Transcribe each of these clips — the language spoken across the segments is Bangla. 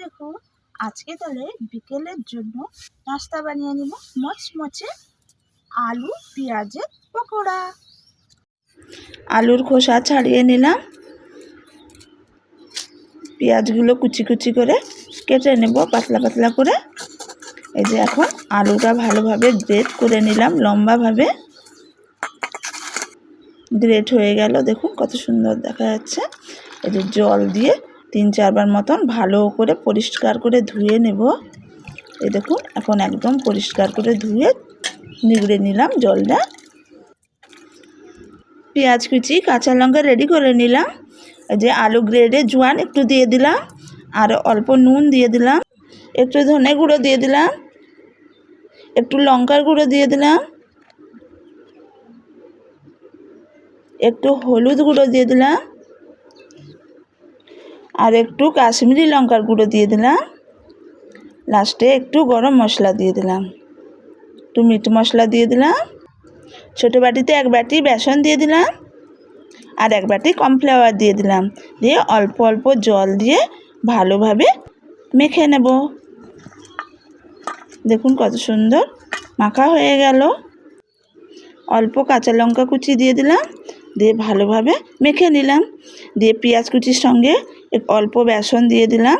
দেখো আজকে তাহলে বিকেলের জন্য নাস্তা বানিয়ে নিব মচমচে আলু পেঁয়াজের পকোড়া। আলুর খোসা ছাড়িয়ে নিলাম, পেঁয়াজগুলো কুচি কুচি করে কেটে নেব পাতলা পাতলা করে। এই যে এখন আলুটা ভালোভাবে গ্রেট করে নিলাম, লম্বাভাবে গ্রেট হয়ে গেল। দেখুন কত সুন্দর দেখা যাচ্ছে। এই যে জল দিয়ে 3-4 বার মতন ভালো করে পরিষ্কার করে ধুয়ে নেব। এই দেখুন এখন একদম পরিষ্কার করে ধুয়ে নিগড়ে নিলাম জলটা। পেঁয়াজ কুচি কাঁচা লঙ্কা রেডি করে নিলাম। এই যে আলু গ্রেডে জোয়ান একটু দিয়ে দিলাম, আর অল্প নুন দিয়ে দিলাম, একটু ধনে গুঁড়ো দিয়ে দিলাম, একটু লঙ্কার গুঁড়ো দিয়ে দিলাম, একটু হলুদ গুঁড়ো দিয়ে দিলাম, আর একটু কাশ্মীরি লঙ্কার গুঁড়ো দিয়ে দিলাম, লাস্টে একটু গরম মশলা দিয়ে দিলাম, একটু মিট মশলা দিয়ে দিলাম। ছোটো বাটিতে 1 বাটি বেসন দিয়ে দিলাম, আর 1 বাটি কর্নফ্লাওয়ার দিয়ে দিলাম। দিয়ে অল্প অল্প জল দিয়ে ভালোভাবে মেখে নেব। দেখুন কত সুন্দর মাখা হয়ে গেল। অল্প কাঁচা লঙ্কা কুচি দিয়ে দিলাম, দিয়ে ভালোভাবে মেখে নিলাম। দিয়ে পেঁয়াজ কুচির সঙ্গে অল্প বেসন দিয়ে দিলাম,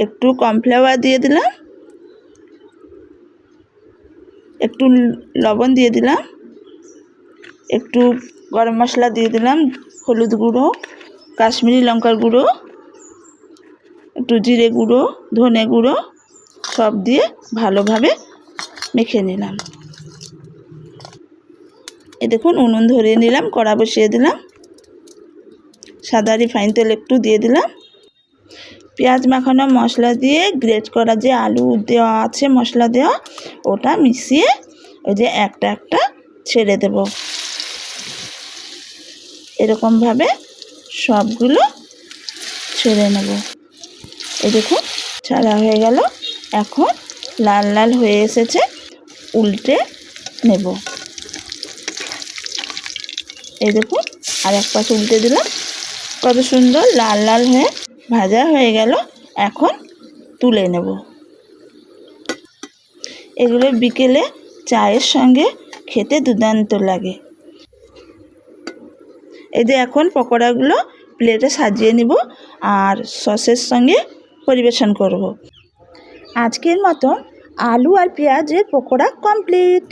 একটু কর্নফ্লাওয়ার দিয়ে দিলাম, একটু লবণ দিয়ে দিলাম, একটু গরম মশলা দিয়ে দিলাম, হলুদ গুঁড়ো, কাশ্মীরি লঙ্কার গুঁড়ো, একটু জিরে গুঁড়ো, ধনে গুঁড়ো সব দিয়ে ভালোভাবে মেখে নিলাম। এই দেখুন উনুন ধরিয়ে নিলাম, কড়া বসিয়ে দিলাম, সাদা রিফাইন তেল একটু দিয়ে দিলাম। পেঁয়াজ মাখানো মশলা দিয়ে গ্রেট করা যে আলু দেওয়া আছে মশলা দেওয়া, ওটা মিশিয়ে ওই যে একটা একটা ছেড়ে দেব। এরকমভাবে সবগুলো ছেড়ে নেব। এই দেখুন ছাড়া হয়ে গেল। এখন লাল লাল হয়ে এসেছে, উল্টে নেব। এই দেখুন আর এক পাশ উল্টে দিলাম, কত সুন্দর লাল লাল হয়ে ভাজা হয়ে গেল। এখন তুলে নেব। এগুলো বিকেলে চায়ের সঙ্গে খেতে দুর্দান্ত লাগে। এই যে এখন পকোড়াগুলো প্লেটে সাজিয়ে নিব আর সসের সঙ্গে পরিবেশন করব। আজকের মতো আলু আর পেঁয়াজের পকোড়া কমপ্লিট।